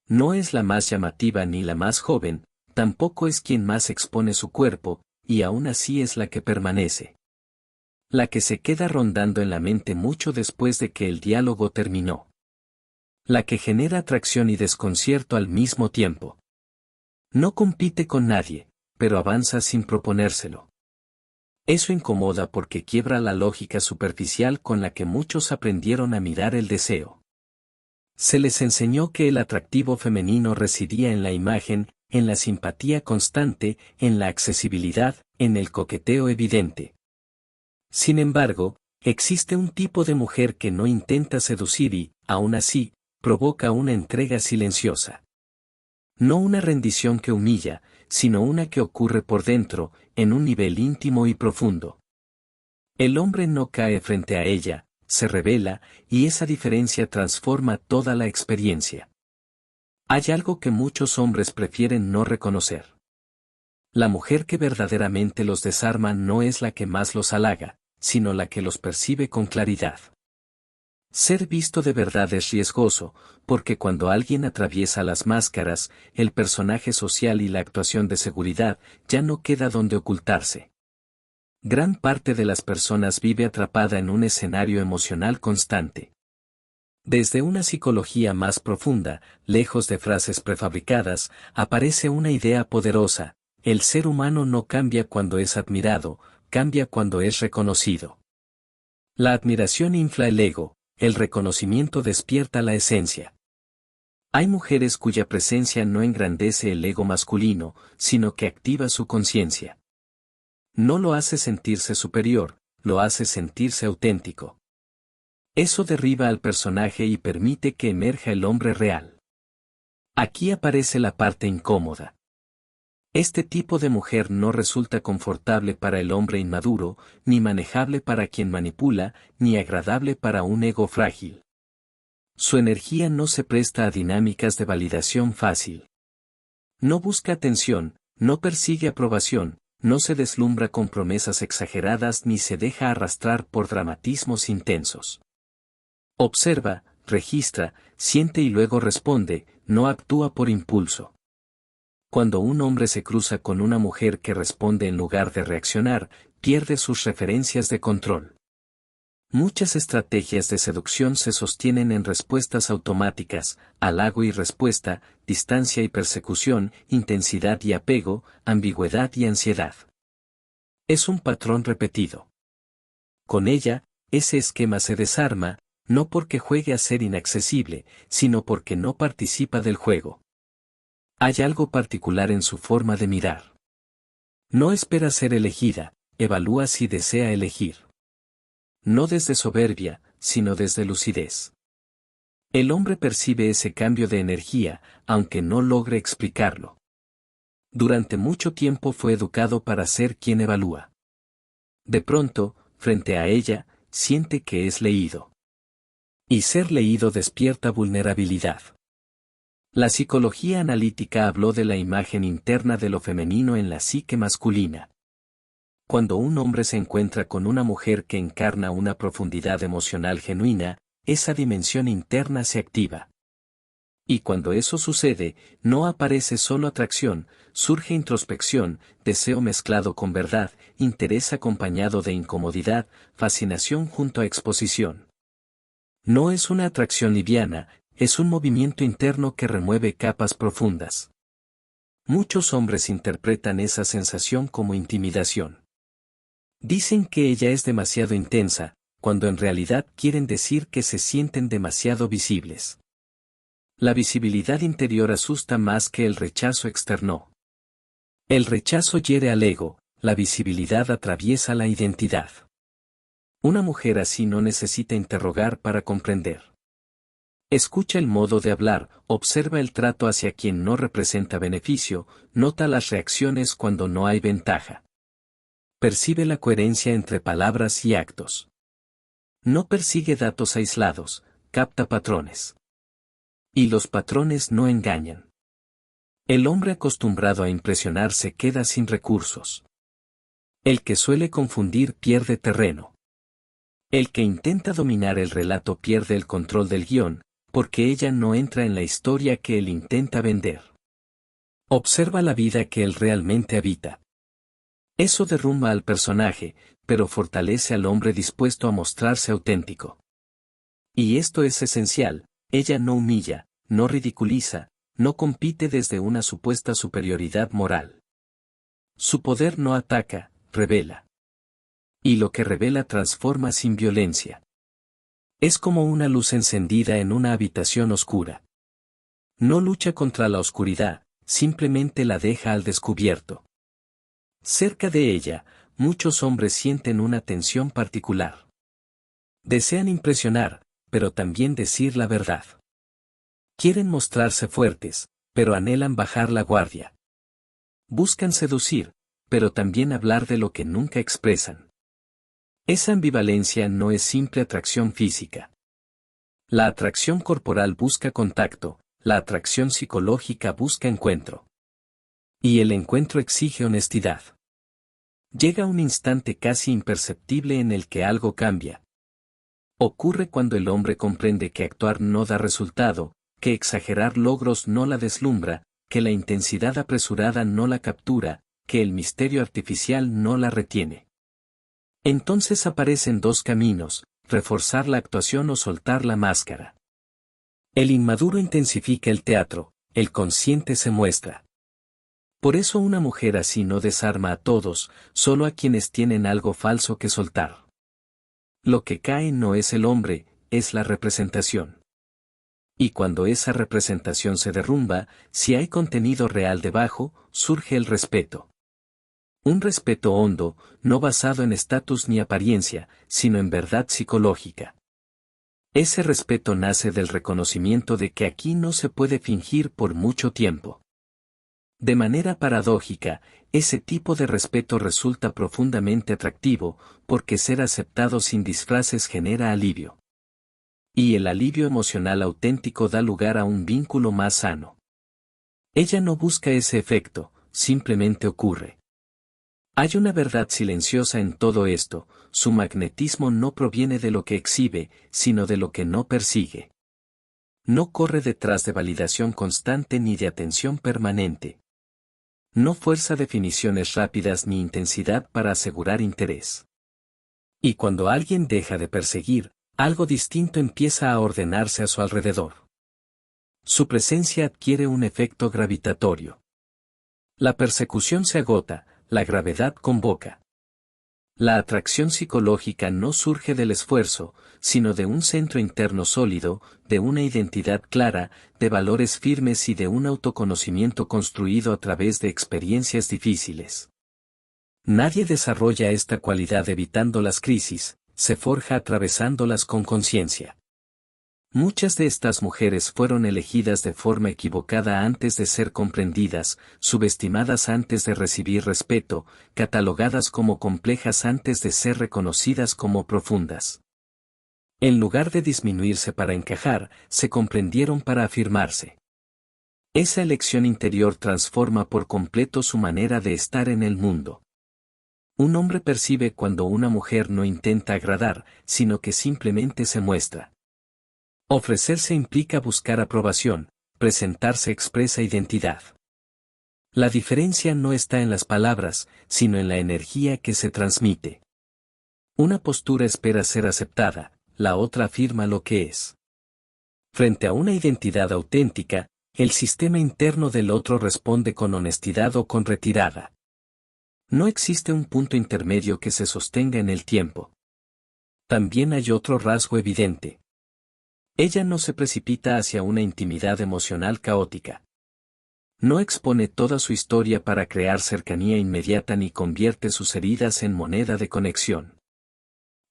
No es la más llamativa ni la más joven, tampoco es quien más expone su cuerpo, y aún así es la que permanece. La que se queda rondando en la mente mucho después de que el diálogo terminó. La que genera atracción y desconcierto al mismo tiempo. No compite con nadie, pero avanza sin proponérselo. Eso incomoda porque quiebra la lógica superficial con la que muchos aprendieron a mirar el deseo. Se les enseñó que el atractivo femenino residía en la imagen, en la simpatía constante, en la accesibilidad, en el coqueteo evidente. Sin embargo, existe un tipo de mujer que no intenta seducir y, aún así, provoca una entrega silenciosa. No una rendición que humilla, sino una que ocurre por dentro, en un nivel íntimo y profundo. El hombre no cae frente a ella, se revela, y esa diferencia transforma toda la experiencia. Hay algo que muchos hombres prefieren no reconocer. La mujer que verdaderamente los desarma no es la que más los halaga, sino la que los percibe con claridad. Ser visto de verdad es riesgoso, porque cuando alguien atraviesa las máscaras, el personaje social y la actuación de seguridad, ya no queda donde ocultarse. Gran parte de las personas vive atrapada en un escenario emocional constante. Desde una psicología más profunda, lejos de frases prefabricadas, aparece una idea poderosa: el ser humano no cambia cuando es admirado, cambia cuando es reconocido. La admiración infla el ego, el reconocimiento despierta la esencia. Hay mujeres cuya presencia no engrandece el ego masculino, sino que activa su conciencia. No lo hace sentirse superior, lo hace sentirse auténtico. Eso derriba al personaje y permite que emerja el hombre real. Aquí aparece la parte incómoda. Este tipo de mujer no resulta confortable para el hombre inmaduro, ni manejable para quien manipula, ni agradable para un ego frágil. Su energía no se presta a dinámicas de validación fácil. No busca atención, no persigue aprobación, no se deslumbra con promesas exageradas ni se deja arrastrar por dramatismos intensos. Observa, registra, siente y luego responde, no actúa por impulso. Cuando un hombre se cruza con una mujer que responde en lugar de reaccionar, pierde sus referencias de control. Muchas estrategias de seducción se sostienen en respuestas automáticas: halago y respuesta, distancia y persecución, intensidad y apego, ambigüedad y ansiedad. Es un patrón repetido. Con ella, ese esquema se desarma, no porque juegue a ser inaccesible, sino porque no participa del juego. Hay algo particular en su forma de mirar. No espera ser elegida, evalúa si desea elegir. No desde soberbia, sino desde lucidez. El hombre percibe ese cambio de energía, aunque no logre explicarlo. Durante mucho tiempo fue educado para ser quien evalúa. De pronto, frente a ella, siente que es leído. Y ser leído despierta vulnerabilidad. La psicología analítica habló de la imagen interna de lo femenino en la psique masculina. Cuando un hombre se encuentra con una mujer que encarna una profundidad emocional genuina, esa dimensión interna se activa. Y cuando eso sucede, no aparece solo atracción, surge introspección, deseo mezclado con verdad, interés acompañado de incomodidad, fascinación junto a exposición. No es una atracción liviana, es un movimiento interno que remueve capas profundas. Muchos hombres interpretan esa sensación como intimidación. Dicen que ella es demasiado intensa, cuando en realidad quieren decir que se sienten demasiado visibles. La visibilidad interior asusta más que el rechazo externo. El rechazo hiere al ego, la visibilidad atraviesa la identidad. Una mujer así no necesita interrogar para comprender. Escucha el modo de hablar, observa el trato hacia quien no representa beneficio, nota las reacciones cuando no hay ventaja. Percibe la coherencia entre palabras y actos. No persigue datos aislados, capta patrones. Y los patrones no engañan. El hombre acostumbrado a impresionar se queda sin recursos. El que suele confundir pierde terreno. El que intenta dominar el relato pierde el control del guión, porque ella no entra en la historia que él intenta vender. Observa la vida que él realmente habita. Eso derrumba al personaje, pero fortalece al hombre dispuesto a mostrarse auténtico. Y esto es esencial, ella no humilla, no ridiculiza, no compite desde una supuesta superioridad moral. Su poder no ataca, revela. Y lo que revela transforma sin violencia. Es como una luz encendida en una habitación oscura. No lucha contra la oscuridad, simplemente la deja al descubierto. Cerca de ella, muchos hombres sienten una tensión particular. Desean impresionar, pero también decir la verdad. Quieren mostrarse fuertes, pero anhelan bajar la guardia. Buscan seducir, pero también hablar de lo que nunca expresan. Esa ambivalencia no es simple atracción física. La atracción corporal busca contacto, la atracción psicológica busca encuentro. Y el encuentro exige honestidad. Llega un instante casi imperceptible en el que algo cambia. Ocurre cuando el hombre comprende que actuar no da resultado, que exagerar logros no la deslumbra, que la intensidad apresurada no la captura, que el misterio artificial no la retiene. Entonces aparecen dos caminos, reforzar la actuación o soltar la máscara. El inmaduro intensifica el teatro, el consciente se muestra. Por eso una mujer así no desarma a todos, solo a quienes tienen algo falso que soltar. Lo que cae no es el hombre, es la representación. Y cuando esa representación se derrumba, si hay contenido real debajo, surge el respeto. Un respeto hondo, no basado en estatus ni apariencia, sino en verdad psicológica. Ese respeto nace del reconocimiento de que aquí no se puede fingir por mucho tiempo. De manera paradójica, ese tipo de respeto resulta profundamente atractivo, porque ser aceptado sin disfraces genera alivio. Y el alivio emocional auténtico da lugar a un vínculo más sano. Ella no busca ese efecto, simplemente ocurre. Hay una verdad silenciosa en todo esto, su magnetismo no proviene de lo que exhibe, sino de lo que no persigue. No corre detrás de validación constante ni de atención permanente. No fuerza definiciones rápidas ni intensidad para asegurar interés. Y cuando alguien deja de perseguir, algo distinto empieza a ordenarse a su alrededor. Su presencia adquiere un efecto gravitatorio. La persecución se agota, la gravedad convoca. La atracción psicológica no surge del esfuerzo, sino de un centro interno sólido, de una identidad clara, de valores firmes y de un autoconocimiento construido a través de experiencias difíciles. Nadie desarrolla esta cualidad evitando las crisis, se forja atravesándolas con conciencia. Muchas de estas mujeres fueron elegidas de forma equivocada antes de ser comprendidas, subestimadas antes de recibir respeto, catalogadas como complejas antes de ser reconocidas como profundas. En lugar de disminuirse para encajar, se comprendieron para afirmarse. Esa elección interior transforma por completo su manera de estar en el mundo. Un hombre percibe cuando una mujer no intenta agradar, sino que simplemente se muestra. Ofrecerse implica buscar aprobación, presentarse expresa identidad. La diferencia no está en las palabras, sino en la energía que se transmite. Una postura espera ser aceptada, la otra afirma lo que es. Frente a una identidad auténtica, el sistema interno del otro responde con honestidad o con retirada. No existe un punto intermedio que se sostenga en el tiempo. También hay otro rasgo evidente. Ella no se precipita hacia una intimidad emocional caótica. No expone toda su historia para crear cercanía inmediata ni convierte sus heridas en moneda de conexión.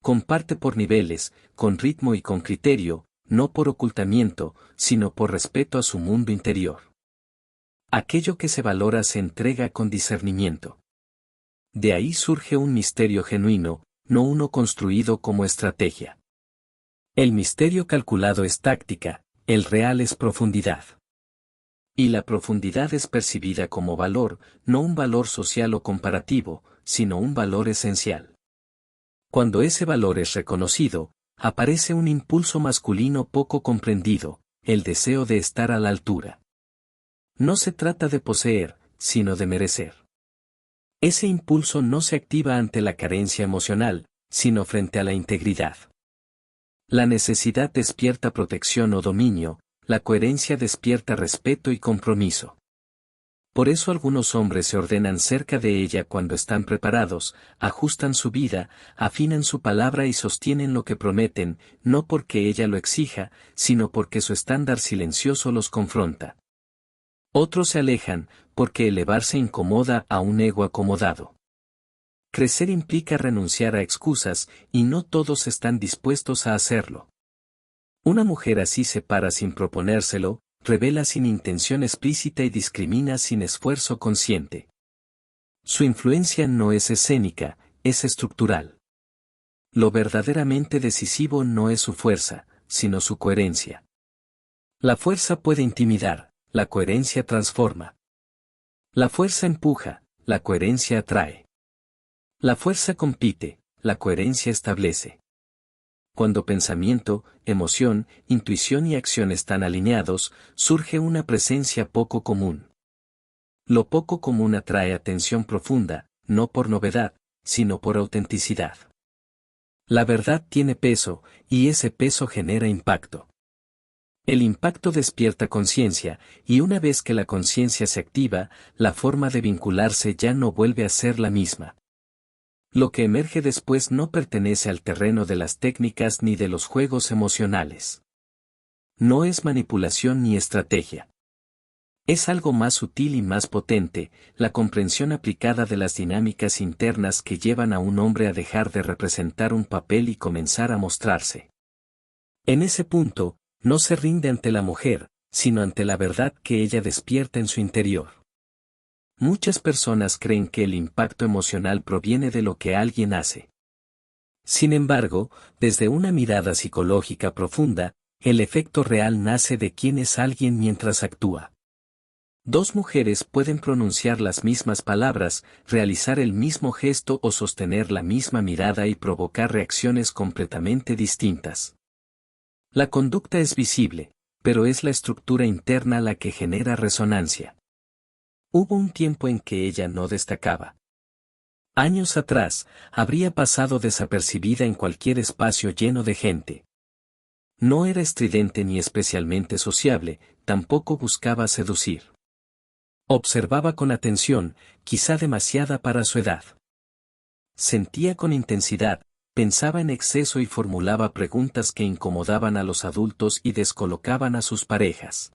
Comparte por niveles, con ritmo y con criterio, no por ocultamiento, sino por respeto a su mundo interior. Aquello que se valora se entrega con discernimiento. De ahí surge un misterio genuino, no uno construido como estrategia. El misterio calculado es táctica, el real es profundidad. Y la profundidad es percibida como valor, no un valor social o comparativo, sino un valor esencial. Cuando ese valor es reconocido, aparece un impulso masculino poco comprendido, el deseo de estar a la altura. No se trata de poseer, sino de merecer. Ese impulso no se activa ante la carencia emocional, sino frente a la integridad. La necesidad despierta protección o dominio, la coherencia despierta respeto y compromiso. Por eso algunos hombres se ordenan cerca de ella cuando están preparados, ajustan su vida, afinan su palabra y sostienen lo que prometen, no porque ella lo exija, sino porque su estándar silencioso los confronta. Otros se alejan, porque elevarse incomoda a un ego acomodado. Crecer implica renunciar a excusas, y no todos están dispuestos a hacerlo. Una mujer así se para sin proponérselo, revela sin intención explícita y discrimina sin esfuerzo consciente. Su influencia no es escénica, es estructural. Lo verdaderamente decisivo no es su fuerza, sino su coherencia. La fuerza puede intimidar, la coherencia transforma. La fuerza empuja, la coherencia atrae. La fuerza compite, la coherencia establece. Cuando pensamiento, emoción, intuición y acción están alineados, surge una presencia poco común. Lo poco común atrae atención profunda, no por novedad, sino por autenticidad. La verdad tiene peso, y ese peso genera impacto. El impacto despierta conciencia, y una vez que la conciencia se activa, la forma de vincularse ya no vuelve a ser la misma. Lo que emerge después no pertenece al terreno de las técnicas ni de los juegos emocionales. No es manipulación ni estrategia. Es algo más sutil y más potente, la comprensión aplicada de las dinámicas internas que llevan a un hombre a dejar de representar un papel y comenzar a mostrarse. En ese punto, no se rinde ante la mujer, sino ante la verdad que ella despierta en su interior. Muchas personas creen que el impacto emocional proviene de lo que alguien hace. Sin embargo, desde una mirada psicológica profunda, el efecto real nace de quién es alguien mientras actúa. Dos mujeres pueden pronunciar las mismas palabras, realizar el mismo gesto o sostener la misma mirada y provocar reacciones completamente distintas. La conducta es visible, pero es la estructura interna la que genera resonancia. Hubo un tiempo en que ella no destacaba. Años atrás, habría pasado desapercibida en cualquier espacio lleno de gente. No era estridente ni especialmente sociable, tampoco buscaba seducir. Observaba con atención, quizá demasiada para su edad. Sentía con intensidad, pensaba en exceso y formulaba preguntas que incomodaban a los adultos y descolocaban a sus parejas.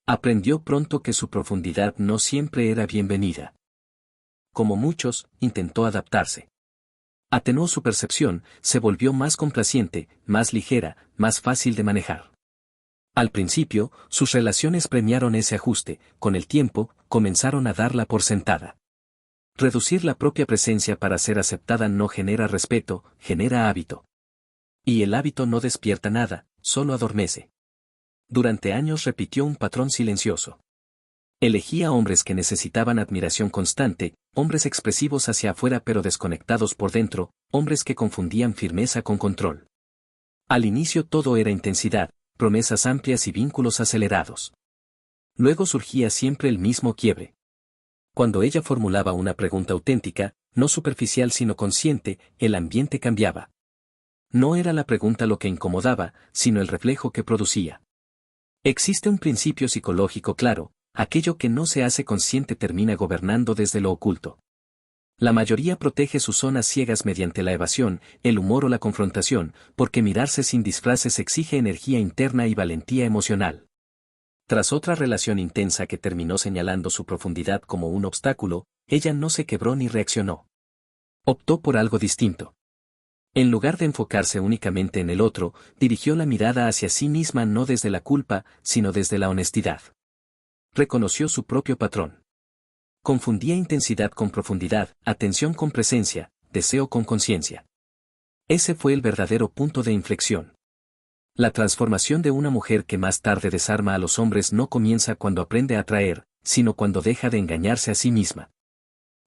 Aprendió pronto que su profundidad no siempre era bienvenida. Como muchos, intentó adaptarse. Atenuó su percepción, se volvió más complaciente, más ligera, más fácil de manejar. Al principio, sus relaciones premiaron ese ajuste, con el tiempo, comenzaron a darla por sentada. Reducir la propia presencia para ser aceptada no genera respeto, genera hábito. Y el hábito no despierta nada, solo adormece. Durante años repitió un patrón silencioso. Elegía hombres que necesitaban admiración constante, hombres expresivos hacia afuera pero desconectados por dentro, hombres que confundían firmeza con control. Al inicio todo era intensidad, promesas amplias y vínculos acelerados. Luego surgía siempre el mismo quiebre. Cuando ella formulaba una pregunta auténtica, no superficial sino consciente, el ambiente cambiaba. No era la pregunta lo que incomodaba, sino el reflejo que producía. Existe un principio psicológico claro, aquello que no se hace consciente termina gobernando desde lo oculto. La mayoría protege sus zonas ciegas mediante la evasión, el humor o la confrontación, porque mirarse sin disfraces exige energía interna y valentía emocional. Tras otra relación intensa que terminó señalando su profundidad como un obstáculo, ella no se quebró ni reaccionó. Optó por algo distinto. En lugar de enfocarse únicamente en el otro, dirigió la mirada hacia sí misma no desde la culpa, sino desde la honestidad. Reconoció su propio patrón. Confundía intensidad con profundidad, atención con presencia, deseo con conciencia. Ese fue el verdadero punto de inflexión. La transformación de una mujer que más tarde desarma a los hombres no comienza cuando aprende a atraer, sino cuando deja de engañarse a sí misma.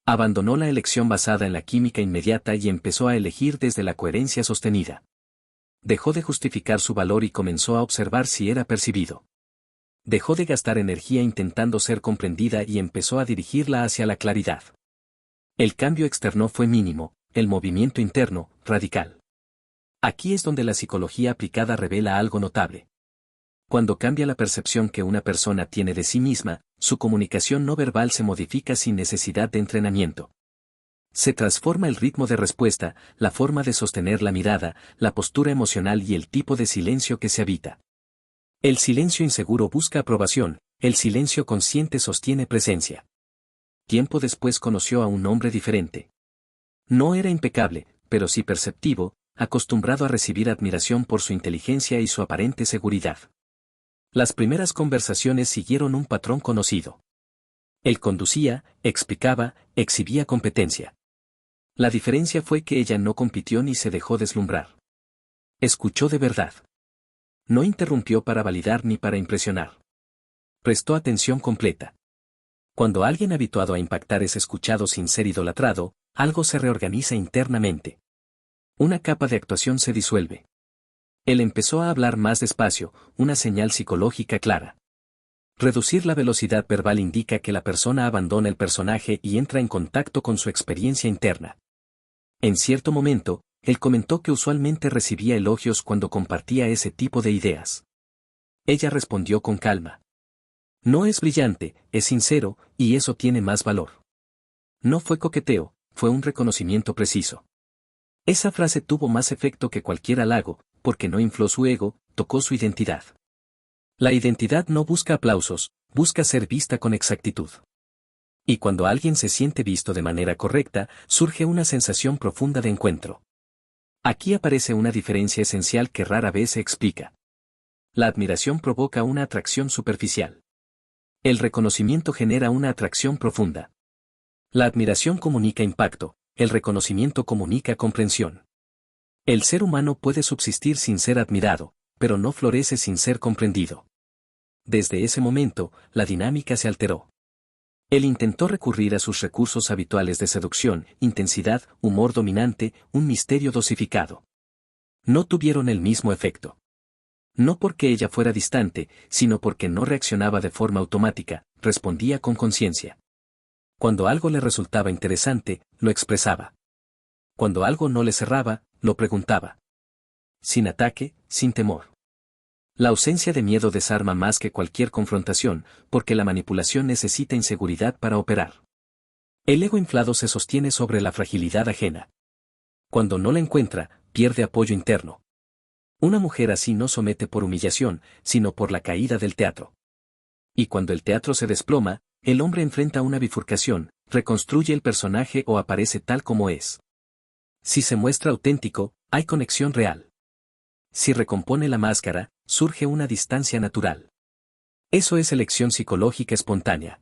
Abandonó la elección basada en la química inmediata y empezó a elegir desde la coherencia sostenida. Dejó de justificar su valor y comenzó a observar si era percibido. Dejó de gastar energía intentando ser comprendida y empezó a dirigirla hacia la claridad. El cambio externo fue mínimo, el movimiento interno, radical. Aquí es donde la psicología aplicada revela algo notable. Cuando cambia la percepción que una persona tiene de sí misma, su comunicación no verbal se modifica sin necesidad de entrenamiento. Se transforma el ritmo de respuesta, la forma de sostener la mirada, la postura emocional y el tipo de silencio que se habita. El silencio inseguro busca aprobación, el silencio consciente sostiene presencia. Tiempo después conoció a un hombre diferente. No era impecable, pero sí perceptivo, acostumbrado a recibir admiración por su inteligencia y su aparente seguridad. Las primeras conversaciones siguieron un patrón conocido. Él conducía, explicaba, exhibía competencia. La diferencia fue que ella no compitió ni se dejó deslumbrar. Escuchó de verdad. No interrumpió para validar ni para impresionar. Prestó atención completa. Cuando alguien habituado a impactar es escuchado sin ser idolatrado, algo se reorganiza internamente. Una capa de actuación se disuelve. Él empezó a hablar más despacio, una señal psicológica clara. Reducir la velocidad verbal indica que la persona abandona el personaje y entra en contacto con su experiencia interna. En cierto momento, él comentó que usualmente recibía elogios cuando compartía ese tipo de ideas. Ella respondió con calma. No es brillante, es sincero, y eso tiene más valor. No fue coqueteo, fue un reconocimiento preciso. Esa frase tuvo más efecto que cualquier halago, porque no infló su ego, tocó su identidad. La identidad no busca aplausos, busca ser vista con exactitud. Y cuando alguien se siente visto de manera correcta, surge una sensación profunda de encuentro. Aquí aparece una diferencia esencial que rara vez se explica. La admiración provoca una atracción superficial. El reconocimiento genera una atracción profunda. La admiración comunica impacto, el reconocimiento comunica comprensión. El ser humano puede subsistir sin ser admirado, pero no florece sin ser comprendido. Desde ese momento, la dinámica se alteró. Él intentó recurrir a sus recursos habituales de seducción, intensidad, humor dominante, un misterio dosificado. No tuvieron el mismo efecto. No porque ella fuera distante, sino porque no reaccionaba de forma automática, respondía con conciencia. Cuando algo le resultaba interesante, lo expresaba. Cuando algo no le cerraba, lo preguntaba. Sin ataque, sin temor. La ausencia de miedo desarma más que cualquier confrontación, porque la manipulación necesita inseguridad para operar. El ego inflado se sostiene sobre la fragilidad ajena. Cuando no la encuentra, pierde apoyo interno. Una mujer así no somete por humillación, sino por la caída del teatro. Y cuando el teatro se desploma, el hombre enfrenta una bifurcación, reconstruye el personaje o aparece tal como es. Si se muestra auténtico, hay conexión real. Si recompone la máscara, surge una distancia natural. Eso es elección psicológica espontánea.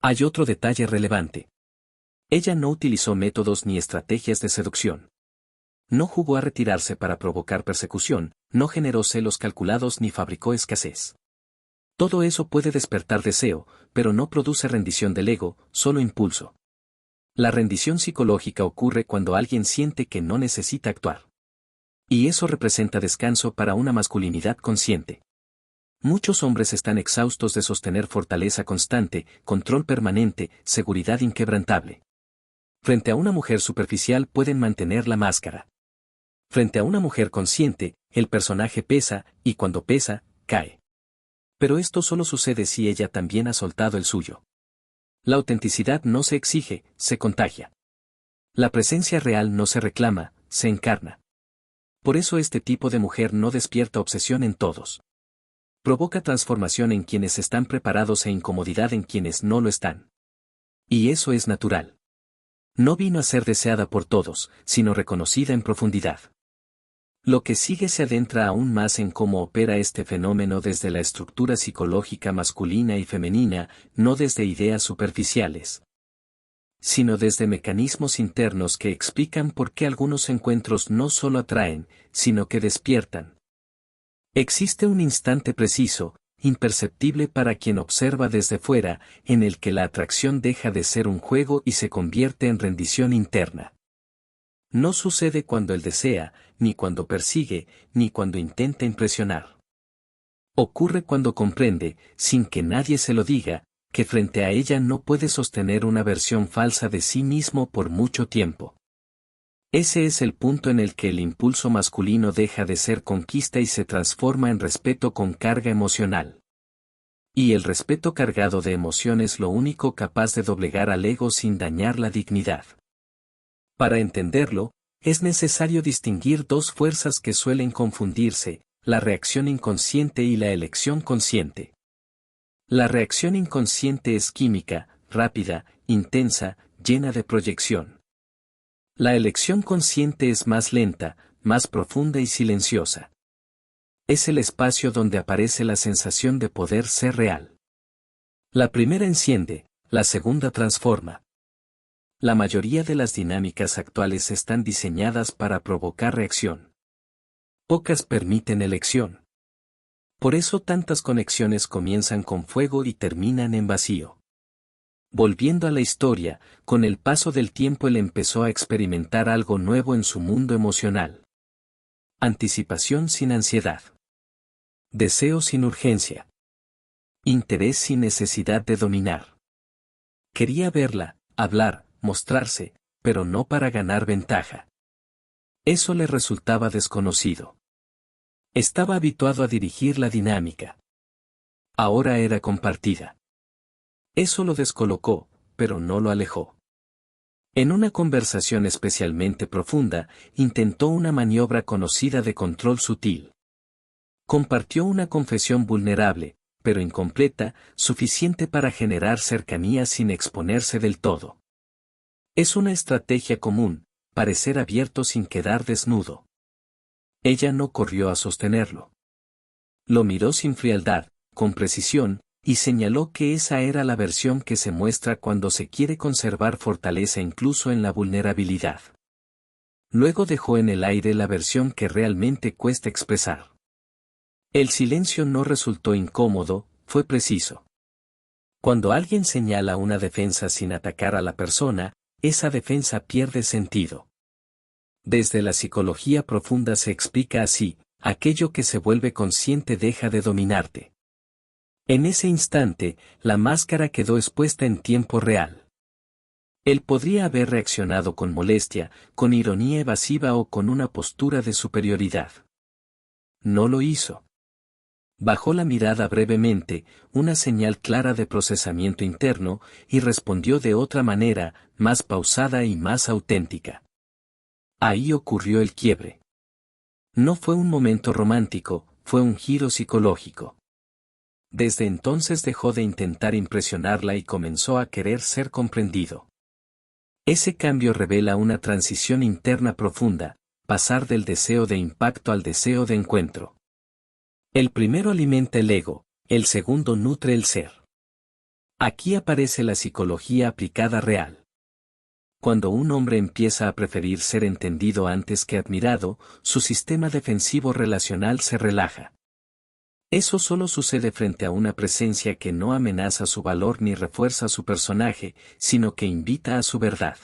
Hay otro detalle relevante. Ella no utilizó métodos ni estrategias de seducción. No jugó a retirarse para provocar persecución, no generó celos calculados ni fabricó escasez. Todo eso puede despertar deseo, pero no produce rendición del ego, solo impulso. La rendición psicológica ocurre cuando alguien siente que no necesita actuar. Y eso representa descanso para una masculinidad consciente. Muchos hombres están exhaustos de sostener fortaleza constante, control permanente, seguridad inquebrantable. Frente a una mujer superficial pueden mantener la máscara. Frente a una mujer consciente, el personaje pesa, y cuando pesa, cae. Pero esto solo sucede si ella también ha soltado el suyo. La autenticidad no se exige, se contagia. La presencia real no se reclama, se encarna. Por eso este tipo de mujer no despierta obsesión en todos. Provoca transformación en quienes están preparados e incomodidad en quienes no lo están. Y eso es natural. No vino a ser deseada por todos, sino reconocida en profundidad. Lo que sigue se adentra aún más en cómo opera este fenómeno desde la estructura psicológica masculina y femenina, no desde ideas superficiales, sino desde mecanismos internos que explican por qué algunos encuentros no solo atraen, sino que despiertan. Existe un instante preciso, imperceptible para quien observa desde fuera, en el que la atracción deja de ser un juego y se convierte en rendición interna. No sucede cuando él desea, ni cuando persigue, ni cuando intenta impresionar. Ocurre cuando comprende, sin que nadie se lo diga, que frente a ella no puede sostener una versión falsa de sí mismo por mucho tiempo. Ese es el punto en el que el impulso masculino deja de ser conquista y se transforma en respeto con carga emocional. Y el respeto cargado de emoción es lo único capaz de doblegar al ego sin dañar la dignidad. Para entenderlo, es necesario distinguir dos fuerzas que suelen confundirse, la reacción inconsciente y la elección consciente. La reacción inconsciente es química, rápida, intensa, llena de proyección. La elección consciente es más lenta, más profunda y silenciosa. Es el espacio donde aparece la sensación de poder ser real. La primera enciende, la segunda transforma. La mayoría de las dinámicas actuales están diseñadas para provocar reacción. Pocas permiten elección. Por eso tantas conexiones comienzan con fuego y terminan en vacío. Volviendo a la historia, con el paso del tiempo él empezó a experimentar algo nuevo en su mundo emocional. Anticipación sin ansiedad. Deseo sin urgencia. Interés sin necesidad de dominar. Quería verla, hablar, mostrarse, pero no para ganar ventaja. Eso le resultaba desconocido. Estaba habituado a dirigir la dinámica. Ahora era compartida. Eso lo descolocó, pero no lo alejó. En una conversación especialmente profunda, intentó una maniobra conocida de control sutil. Compartió una confesión vulnerable, pero incompleta, suficiente para generar cercanía sin exponerse del todo. Es una estrategia común, parecer abierto sin quedar desnudo. Ella no corrió a sostenerlo. Lo miró sin frialdad, con precisión, y señaló que esa era la versión que se muestra cuando se quiere conservar fortaleza incluso en la vulnerabilidad. Luego dejó en el aire la versión que realmente cuesta expresar. El silencio no resultó incómodo, fue preciso. Cuando alguien señala una defensa sin atacar a la persona, esa defensa pierde sentido. Desde la psicología profunda se explica así, aquello que se vuelve consciente deja de dominarte. En ese instante, la máscara quedó expuesta en tiempo real. Él podría haber reaccionado con molestia, con ironía evasiva o con una postura de superioridad. No lo hizo. Bajó la mirada brevemente, una señal clara de procesamiento interno, y respondió de otra manera, más pausada y más auténtica. Ahí ocurrió el quiebre. No fue un momento romántico, fue un giro psicológico. Desde entonces dejó de intentar impresionarla y comenzó a querer ser comprendido. Ese cambio revela una transición interna profunda, pasar del deseo de impacto al deseo de encuentro. El primero alimenta el ego, el segundo nutre el ser. Aquí aparece la psicología aplicada real. Cuando un hombre empieza a preferir ser entendido antes que admirado, su sistema defensivo relacional se relaja. Eso solo sucede frente a una presencia que no amenaza su valor ni refuerza su personaje, sino que invita a su verdad.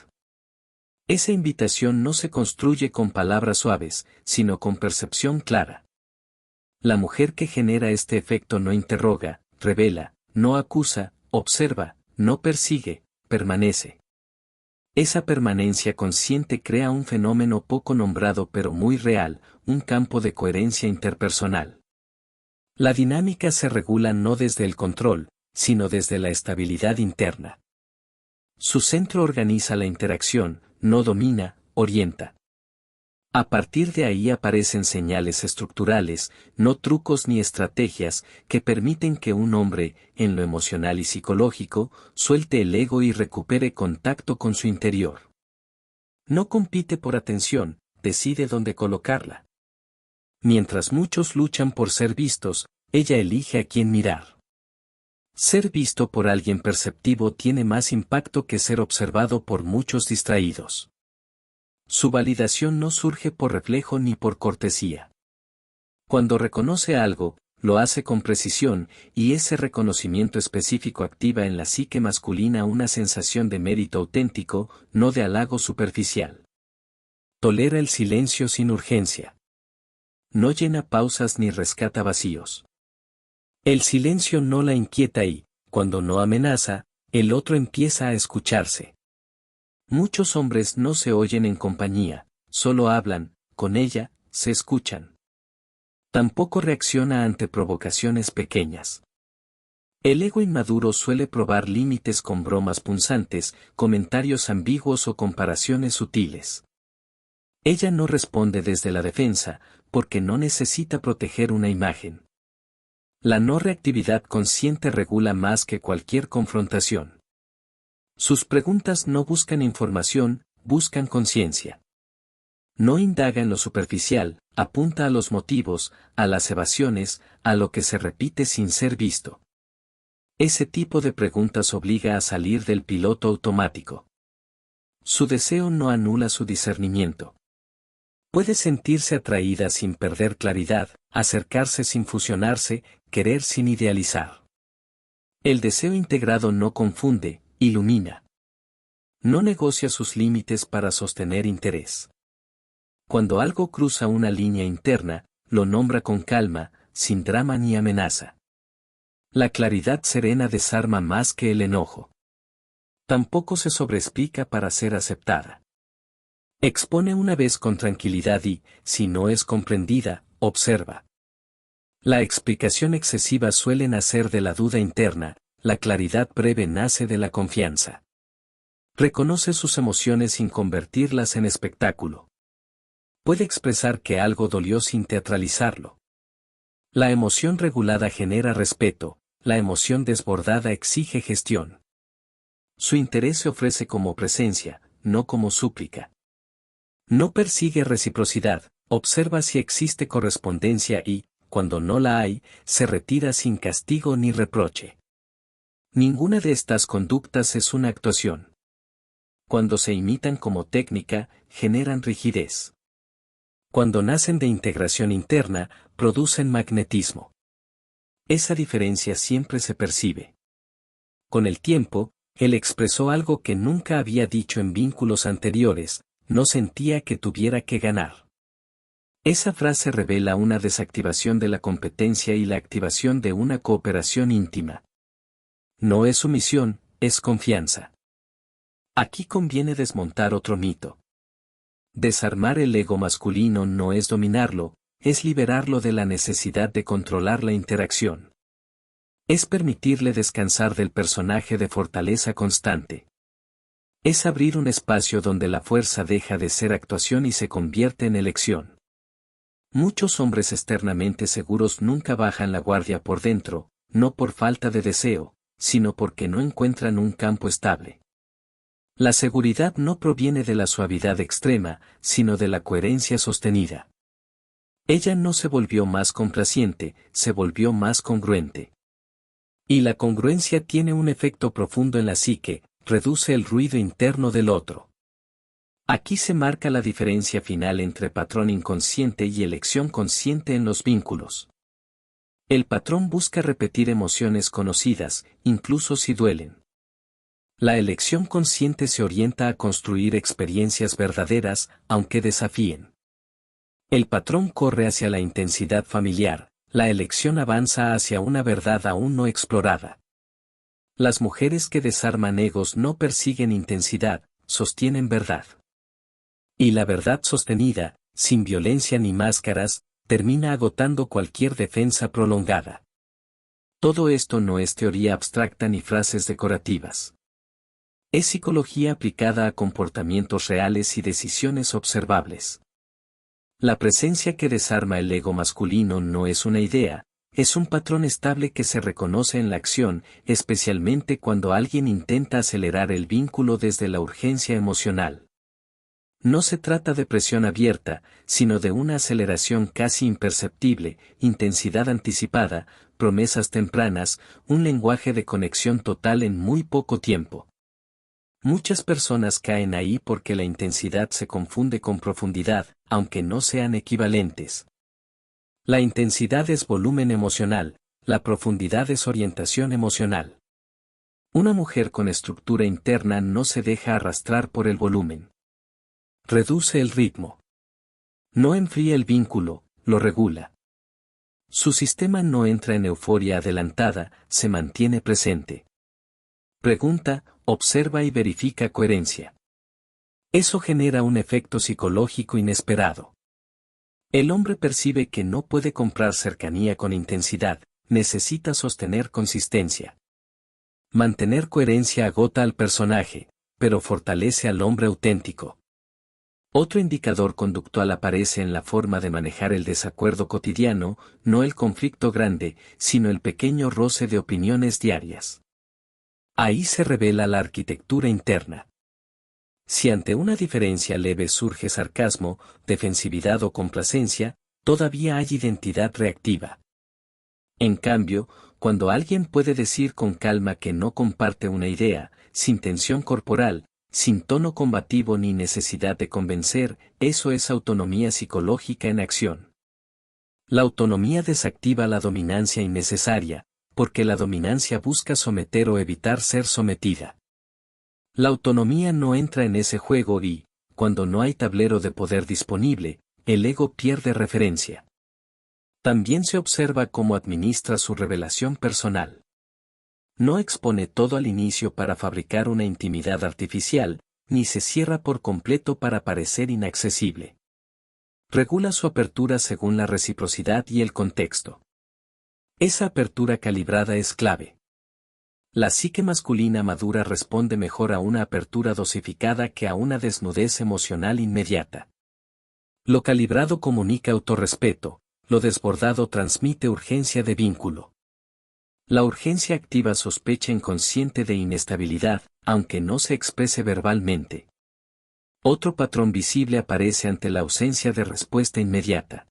Esa invitación no se construye con palabras suaves, sino con percepción clara. La mujer que genera este efecto no interroga, revela, no acusa, observa, no persigue, permanece. Esa permanencia consciente crea un fenómeno poco nombrado pero muy real, un campo de coherencia interpersonal. La dinámica se regula no desde el control, sino desde la estabilidad interna. Su centro organiza la interacción, no domina, orienta. A partir de ahí aparecen señales estructurales, no trucos ni estrategias, que permiten que un hombre, en lo emocional y psicológico, suelte el ego y recupere contacto con su interior. No compite por atención, decide dónde colocarla. Mientras muchos luchan por ser vistos, ella elige a quién mirar. Ser visto por alguien perceptivo tiene más impacto que ser observado por muchos distraídos. Su validación no surge por reflejo ni por cortesía. Cuando reconoce algo, lo hace con precisión, y ese reconocimiento específico activa en la psique masculina una sensación de mérito auténtico, no de halago superficial. Tolera el silencio sin urgencia. No llena pausas ni rescata vacíos. El silencio no la inquieta y, cuando no amenaza, el otro empieza a escucharse. Muchos hombres no se oyen en compañía, solo hablan, con ella, se escuchan. Tampoco reacciona ante provocaciones pequeñas. El ego inmaduro suele probar límites con bromas punzantes, comentarios ambiguos o comparaciones sutiles. Ella no responde desde la defensa, porque no necesita proteger una imagen. La no reactividad consciente regula más que cualquier confrontación. Sus preguntas no buscan información, buscan conciencia. No indaga en lo superficial, apunta a los motivos, a las evasiones, a lo que se repite sin ser visto. Ese tipo de preguntas obliga a salir del piloto automático. Su deseo no anula su discernimiento. Puede sentirse atraída sin perder claridad, acercarse sin fusionarse, querer sin idealizar. El deseo integrado no confunde, ilumina. No negocia sus límites para sostener interés. Cuando algo cruza una línea interna, lo nombra con calma, sin drama ni amenaza. La claridad serena desarma más que el enojo. Tampoco se sobreexplica para ser aceptada. Expone una vez con tranquilidad y, si no es comprendida, observa. La explicación excesiva suele nacer de la duda interna, la claridad breve nace de la confianza. Reconoce sus emociones sin convertirlas en espectáculo. Puede expresar que algo dolió sin teatralizarlo. La emoción regulada genera respeto, la emoción desbordada exige gestión. Su interés se ofrece como presencia, no como súplica. No persigue reciprocidad, observa si existe correspondencia y, cuando no la hay, se retira sin castigo ni reproche. Ninguna de estas conductas es una actuación. Cuando se imitan como técnica, generan rigidez. Cuando nacen de integración interna, producen magnetismo. Esa diferencia siempre se percibe. Con el tiempo, él expresó algo que nunca había dicho en vínculos anteriores, no sentía que tuviera que ganar. Esa frase revela una desactivación de la competencia y la activación de una cooperación íntima. No es sumisión, es confianza. Aquí conviene desmontar otro mito. Desarmar el ego masculino no es dominarlo, es liberarlo de la necesidad de controlar la interacción. Es permitirle descansar del personaje de fortaleza constante. Es abrir un espacio donde la fuerza deja de ser actuación y se convierte en elección. Muchos hombres externamente seguros nunca bajan la guardia por dentro, no por falta de deseo, sino porque no encuentran un campo estable. La seguridad no proviene de la suavidad extrema, sino de la coherencia sostenida. Ella no se volvió más complaciente, se volvió más congruente. Y la congruencia tiene un efecto profundo en la psique, reduce el ruido interno del otro. Aquí se marca la diferencia final entre patrón inconsciente y elección consciente en los vínculos. El patrón busca repetir emociones conocidas, incluso si duelen. La elección consciente se orienta a construir experiencias verdaderas, aunque desafíen. El patrón corre hacia la intensidad familiar, la elección avanza hacia una verdad aún no explorada. Las mujeres que desarman egos no persiguen intensidad, sostienen verdad. Y la verdad sostenida, sin violencia ni máscaras, termina agotando cualquier defensa prolongada. Todo esto no es teoría abstracta ni frases decorativas. Es psicología aplicada a comportamientos reales y decisiones observables. La presencia que desarma el ego masculino no es una idea, es un patrón estable que se reconoce en la acción, especialmente cuando alguien intenta acelerar el vínculo desde la urgencia emocional. No se trata de presión abierta, sino de una aceleración casi imperceptible, intensidad anticipada, promesas tempranas, un lenguaje de conexión total en muy poco tiempo. Muchas personas caen ahí porque la intensidad se confunde con profundidad, aunque no sean equivalentes. La intensidad es volumen emocional, la profundidad es orientación emocional. Una mujer con estructura interna no se deja arrastrar por el volumen. Reduce el ritmo. No enfría el vínculo, lo regula. Su sistema no entra en euforia adelantada, se mantiene presente. Pregunta, observa y verifica coherencia. Eso genera un efecto psicológico inesperado. El hombre percibe que no puede comprar cercanía con intensidad, necesita sostener consistencia. Mantener coherencia agota al personaje, pero fortalece al hombre auténtico. Otro indicador conductual aparece en la forma de manejar el desacuerdo cotidiano, no el conflicto grande, sino el pequeño roce de opiniones diarias. Ahí se revela la arquitectura interna. Si ante una diferencia leve surge sarcasmo, defensividad o complacencia, todavía hay identidad reactiva. En cambio, cuando alguien puede decir con calma que no comparte una idea, sin tensión corporal, sin tono combativo ni necesidad de convencer, eso es autonomía psicológica en acción. La autonomía desactiva la dominancia innecesaria, porque la dominancia busca someter o evitar ser sometida. La autonomía no entra en ese juego y, cuando no hay tablero de poder disponible, el ego pierde referencia. También se observa cómo administra su revelación personal. No expone todo al inicio para fabricar una intimidad artificial, ni se cierra por completo para parecer inaccesible. Regula su apertura según la reciprocidad y el contexto. Esa apertura calibrada es clave. La psique masculina madura responde mejor a una apertura dosificada que a una desnudez emocional inmediata. Lo calibrado comunica autorrespeto, lo desbordado transmite urgencia de vínculo. La urgencia activa sospecha inconsciente de inestabilidad, aunque no se exprese verbalmente. Otro patrón visible aparece ante la ausencia de respuesta inmediata.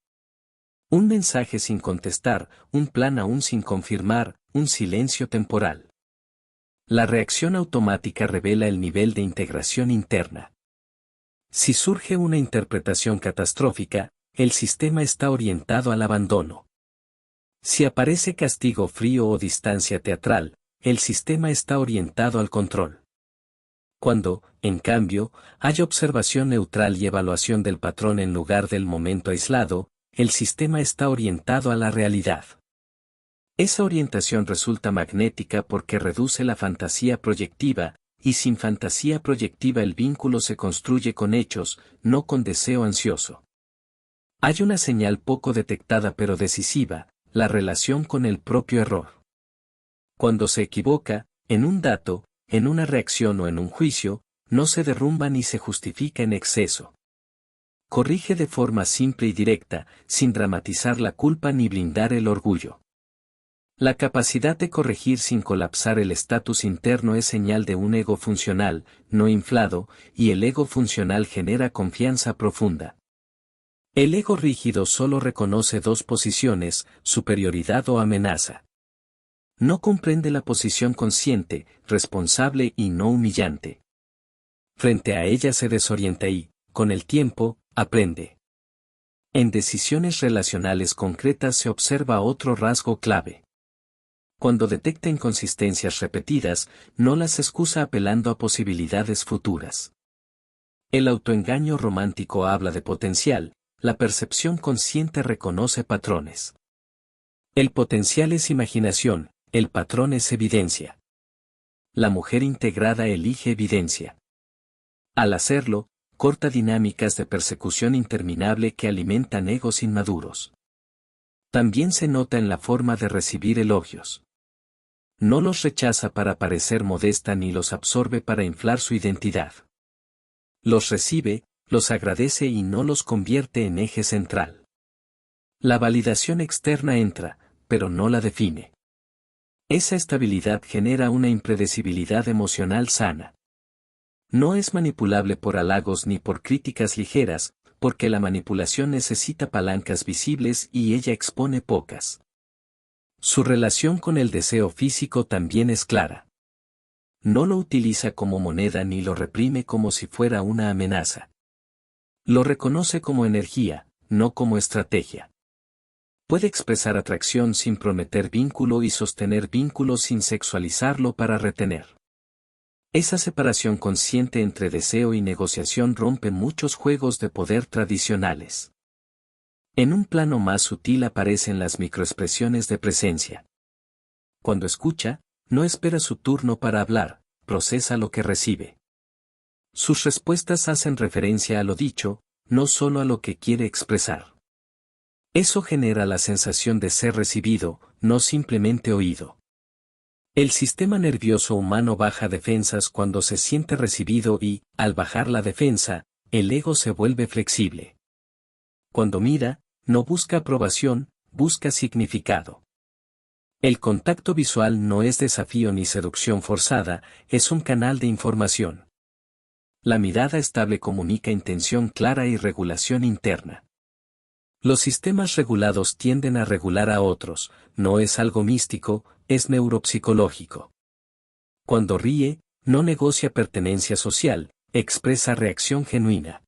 Un mensaje sin contestar, un plan aún sin confirmar, un silencio temporal. La reacción automática revela el nivel de integración interna. Si surge una interpretación catastrófica, el sistema está orientado al abandono. Si aparece castigo frío o distancia teatral, el sistema está orientado al control. Cuando, en cambio, hay observación neutral y evaluación del patrón en lugar del momento aislado, el sistema está orientado a la realidad. Esa orientación resulta magnética porque reduce la fantasía proyectiva, y sin fantasía proyectiva el vínculo se construye con hechos, no con deseo ansioso. Hay una señal poco detectada pero decisiva, la relación con el propio error. Cuando se equivoca, en un dato, en una reacción o en un juicio, no se derrumba ni se justifica en exceso. Corrige de forma simple y directa, sin dramatizar la culpa ni blindar el orgullo. La capacidad de corregir sin colapsar el estatus interno es señal de un ego funcional, no inflado, y el ego funcional genera confianza profunda. El ego rígido solo reconoce dos posiciones, superioridad o amenaza. No comprende la posición consciente, responsable y no humillante. Frente a ella se desorienta y, con el tiempo, aprende. En decisiones relacionales concretas se observa otro rasgo clave. Cuando detecta inconsistencias repetidas, no las excusa apelando a posibilidades futuras. El autoengaño romántico habla de potencial, la percepción consciente reconoce patrones. El potencial es imaginación, el patrón es evidencia. La mujer integrada elige evidencia. Al hacerlo, corta dinámicas de persecución interminable que alimentan egos inmaduros. También se nota en la forma de recibir elogios. No los rechaza para parecer modesta ni los absorbe para inflar su identidad. Los recibe, los agradece y no los convierte en eje central. La validación externa entra, pero no la define. Esa estabilidad genera una impredecibilidad emocional sana. No es manipulable por halagos ni por críticas ligeras, porque la manipulación necesita palancas visibles y ella expone pocas. Su relación con el deseo físico también es clara. No lo utiliza como moneda ni lo reprime como si fuera una amenaza. Lo reconoce como energía, no como estrategia. Puede expresar atracción sin prometer vínculo y sostener vínculo sin sexualizarlo para retener. Esa separación consciente entre deseo y negociación rompe muchos juegos de poder tradicionales. En un plano más sutil aparecen las microexpresiones de presencia. Cuando escucha, no espera su turno para hablar, procesa lo que recibe. Sus respuestas hacen referencia a lo dicho, no solo a lo que quiere expresar. Eso genera la sensación de ser recibido, no simplemente oído. El sistema nervioso humano baja defensas cuando se siente recibido y, al bajar la defensa, el ego se vuelve flexible. Cuando mira, no busca aprobación, busca significado. El contacto visual no es desafío ni seducción forzada, es un canal de información. La mirada estable comunica intención clara y regulación interna. Los sistemas regulados tienden a regular a otros, no es algo místico, es neuropsicológico. Cuando ríe, no negocia pertenencia social, expresa reacción genuina.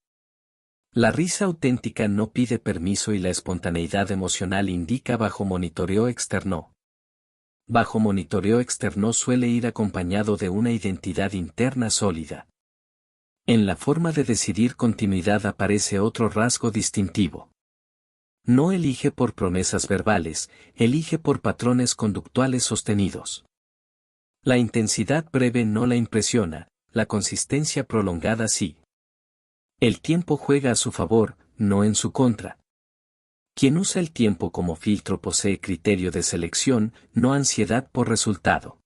La risa auténtica no pide permiso y la espontaneidad emocional indica bajo monitoreo externo. Bajo monitoreo externo suele ir acompañado de una identidad interna sólida. En la forma de decidir continuidad aparece otro rasgo distintivo. No elige por promesas verbales, elige por patrones conductuales sostenidos. La intensidad breve no la impresiona, la consistencia prolongada sí. El tiempo juega a su favor, no en su contra. Quien usa el tiempo como filtro posee criterio de selección, no ansiedad por resultado.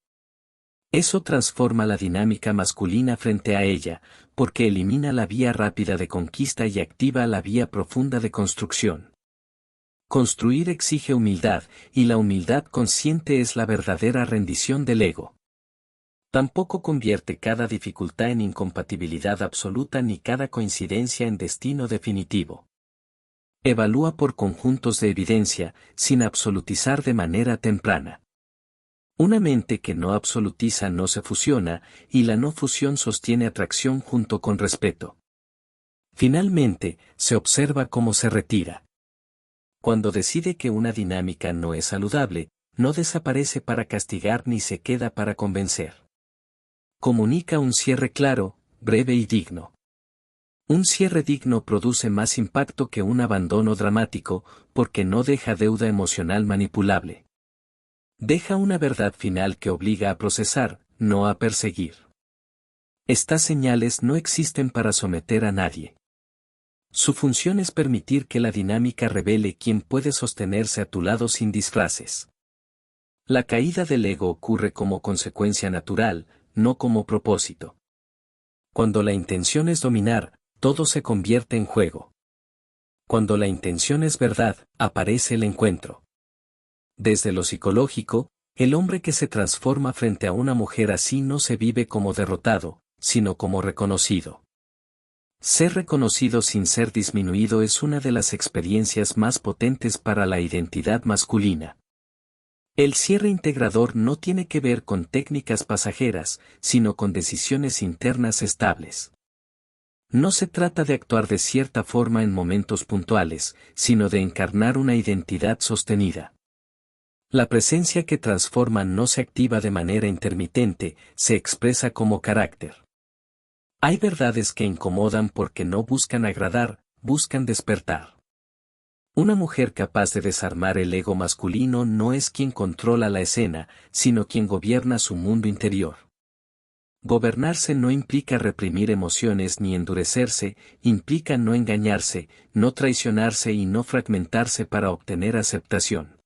Eso transforma la dinámica masculina frente a ella, porque elimina la vía rápida de conquista y activa la vía profunda de construcción. Construir exige humildad, y la humildad consciente es la verdadera rendición del ego. Tampoco convierte cada dificultad en incompatibilidad absoluta ni cada coincidencia en destino definitivo. Evalúa por conjuntos de evidencia, sin absolutizar de manera temprana. Una mente que no absolutiza no se fusiona, y la no fusión sostiene atracción junto con respeto. Finalmente, se observa cómo se retira. Cuando decide que una dinámica no es saludable, no desaparece para castigar ni se queda para convencer. Comunica un cierre claro, breve y digno. Un cierre digno produce más impacto que un abandono dramático, porque no deja deuda emocional manipulable. Deja una verdad final que obliga a procesar, no a perseguir. Estas señales no existen para someter a nadie. Su función es permitir que la dinámica revele quién puede sostenerse a tu lado sin disfraces. La caída del ego ocurre como consecuencia natural, no como propósito. Cuando la intención es dominar, todo se convierte en juego. Cuando la intención es verdad, aparece el encuentro. Desde lo psicológico, el hombre que se transforma frente a una mujer así no se vive como derrotado, sino como reconocido. Ser reconocido sin ser disminuido es una de las experiencias más potentes para la identidad masculina. El cierre integrador no tiene que ver con técnicas pasajeras, sino con decisiones internas estables. No se trata de actuar de cierta forma en momentos puntuales, sino de encarnar una identidad sostenida. La presencia que transforma no se activa de manera intermitente, se expresa como carácter. Hay verdades que incomodan porque no buscan agradar, buscan despertar. Una mujer capaz de desarmar el ego masculino no es quien controla la escena, sino quien gobierna su mundo interior. Gobernarse no implica reprimir emociones ni endurecerse, implica no engañarse, no traicionarse y no fragmentarse para obtener aceptación.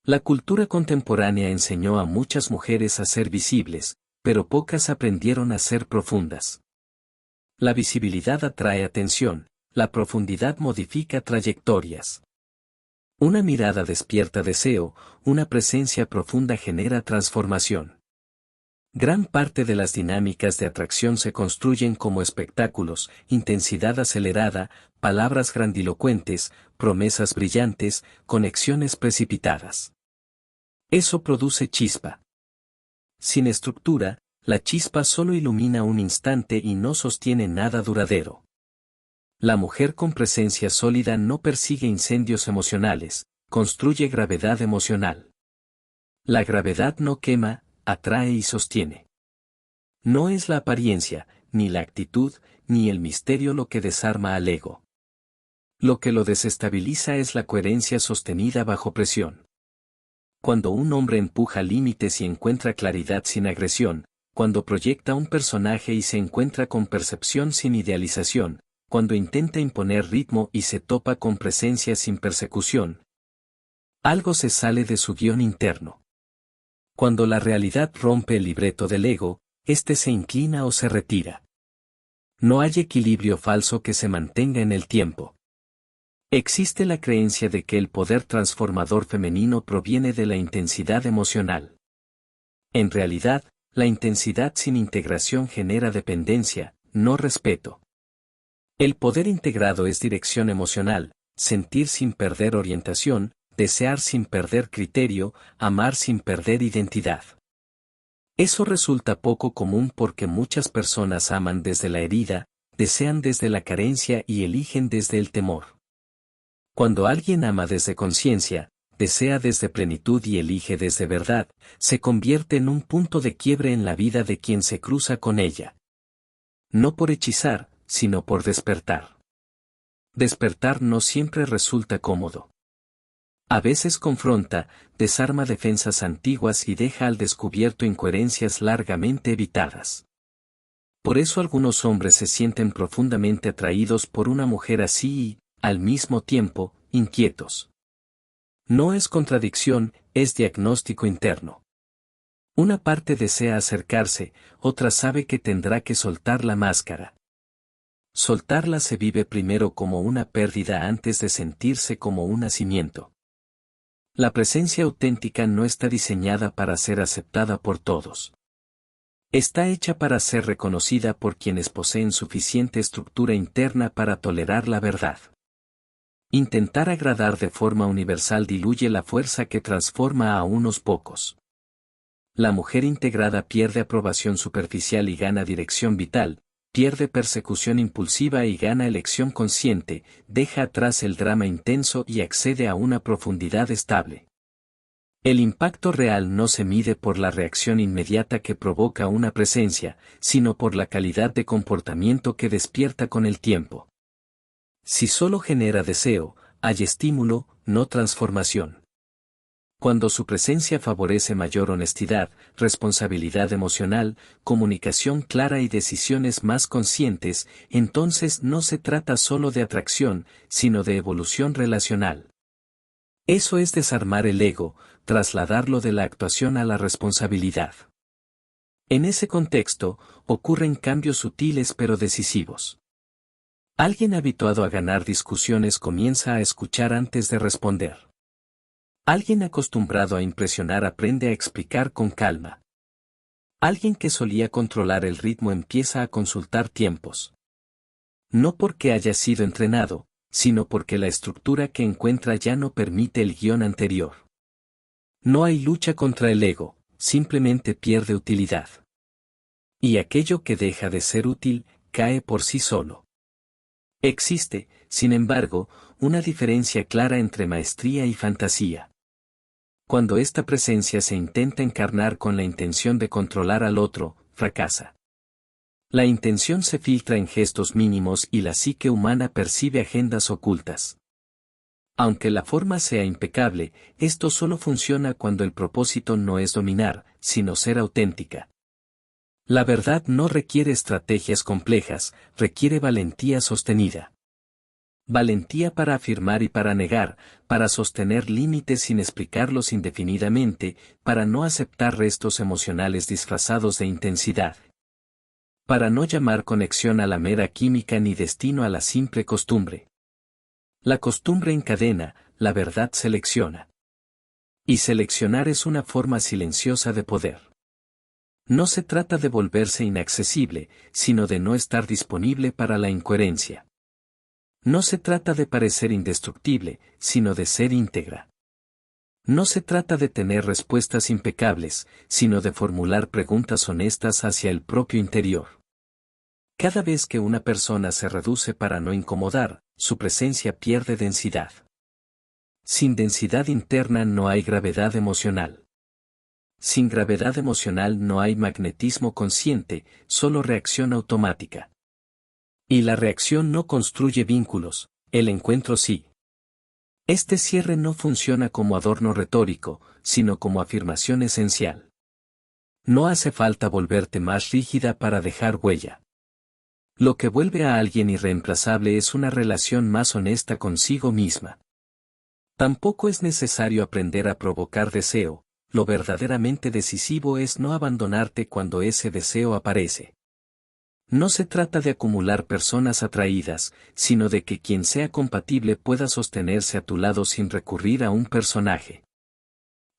La cultura contemporánea enseñó a muchas mujeres a ser visibles, pero pocas aprendieron a ser profundas. La visibilidad atrae atención, la profundidad modifica trayectorias. Una mirada despierta deseo, una presencia profunda genera transformación. Gran parte de las dinámicas de atracción se construyen como espectáculos, intensidad acelerada, palabras grandilocuentes, promesas brillantes, conexiones precipitadas. Eso produce chispa. Sin estructura, la chispa solo ilumina un instante y no sostiene nada duradero. La mujer con presencia sólida no persigue incendios emocionales, construye gravedad emocional. La gravedad no quema, atrae y sostiene. No es la apariencia, ni la actitud, ni el misterio lo que desarma al ego. Lo que lo desestabiliza es la coherencia sostenida bajo presión. Cuando un hombre empuja límites y encuentra claridad sin agresión, cuando proyecta un personaje y se encuentra con percepción sin idealización, cuando intenta imponer ritmo y se topa con presencia sin persecución, algo se sale de su guión interno. Cuando la realidad rompe el libreto del ego, éste se inclina o se retira. No hay equilibrio falso que se mantenga en el tiempo. Existe la creencia de que el poder transformador femenino proviene de la intensidad emocional. En realidad, la intensidad sin integración genera dependencia, no respeto. El poder integrado es dirección emocional, sentir sin perder orientación, desear sin perder criterio, amar sin perder identidad. Eso resulta poco común porque muchas personas aman desde la herida, desean desde la carencia y eligen desde el temor. Cuando alguien ama desde conciencia, desea desde plenitud y elige desde verdad, se convierte en un punto de quiebre en la vida de quien se cruza con ella. No por hechizar, sino por despertar. Despertar no siempre resulta cómodo. A veces confronta, desarma defensas antiguas y deja al descubierto incoherencias largamente evitadas. Por eso algunos hombres se sienten profundamente atraídos por una mujer así y, al mismo tiempo, inquietos. No es contradicción, es diagnóstico interno. Una parte desea acercarse, otra sabe que tendrá que soltar la máscara. Soltarla se vive primero como una pérdida antes de sentirse como un nacimiento. La presencia auténtica no está diseñada para ser aceptada por todos. Está hecha para ser reconocida por quienes poseen suficiente estructura interna para tolerar la verdad. Intentar agradar de forma universal diluye la fuerza que transforma a unos pocos. La mujer integrada pierde aprobación superficial y gana dirección vital, pierde persecución impulsiva y gana elección consciente, deja atrás el drama intenso y accede a una profundidad estable. El impacto real no se mide por la reacción inmediata que provoca una presencia, sino por la calidad de comportamiento que despierta con el tiempo. Si solo genera deseo, hay estímulo, no transformación. Cuando su presencia favorece mayor honestidad, responsabilidad emocional, comunicación clara y decisiones más conscientes, entonces no se trata solo de atracción, sino de evolución relacional. Eso es desarmar el ego, trasladarlo de la actuación a la responsabilidad. En ese contexto, ocurren cambios sutiles pero decisivos. Alguien habituado a ganar discusiones comienza a escuchar antes de responder. Alguien acostumbrado a impresionar aprende a explicar con calma. Alguien que solía controlar el ritmo empieza a consultar tiempos. No porque haya sido entrenado, sino porque la estructura que encuentra ya no permite el guión anterior. No hay lucha contra el ego, simplemente pierde utilidad. Y aquello que deja de ser útil, cae por sí solo. Existe, sin embargo, una diferencia clara entre maestría y fantasía. Cuando esta presencia se intenta encarnar con la intención de controlar al otro, fracasa. La intención se filtra en gestos mínimos y la psique humana percibe agendas ocultas. Aunque la forma sea impecable, esto solo funciona cuando el propósito no es dominar, sino ser auténtica. La verdad no requiere estrategias complejas, requiere valentía sostenida. Valentía para afirmar y para negar, para sostener límites sin explicarlos indefinidamente, para no aceptar restos emocionales disfrazados de intensidad. Para no llamar conexión a la mera química ni destino a la simple costumbre. La costumbre encadena, la verdad selecciona. Y seleccionar es una forma silenciosa de poder. No se trata de volverse inaccesible, sino de no estar disponible para la incoherencia. No se trata de parecer indestructible, sino de ser íntegra. No se trata de tener respuestas impecables, sino de formular preguntas honestas hacia el propio interior. Cada vez que una persona se reduce para no incomodar, su presencia pierde densidad. Sin densidad interna no hay gravedad emocional. Sin gravedad emocional no hay magnetismo consciente, solo reacción automática. Y la reacción no construye vínculos, el encuentro sí. Este cierre no funciona como adorno retórico, sino como afirmación esencial. No hace falta volverte más rígida para dejar huella. Lo que vuelve a alguien irreemplazable es una relación más honesta consigo misma. Tampoco es necesario aprender a provocar deseo, lo verdaderamente decisivo es no abandonarte cuando ese deseo aparece. No se trata de acumular personas atraídas, sino de que quien sea compatible pueda sostenerse a tu lado sin recurrir a un personaje.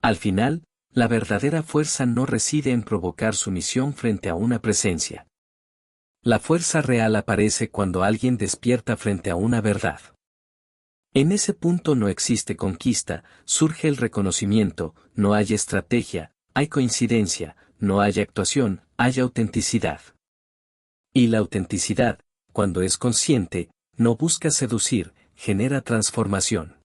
Al final, la verdadera fuerza no reside en provocar sumisión frente a una presencia. La fuerza real aparece cuando alguien despierta frente a una verdad. En ese punto no existe conquista, surge el reconocimiento, no hay estrategia, hay coincidencia, no hay actuación, hay autenticidad. Y la autenticidad, cuando es consciente, no busca seducir, genera transformación.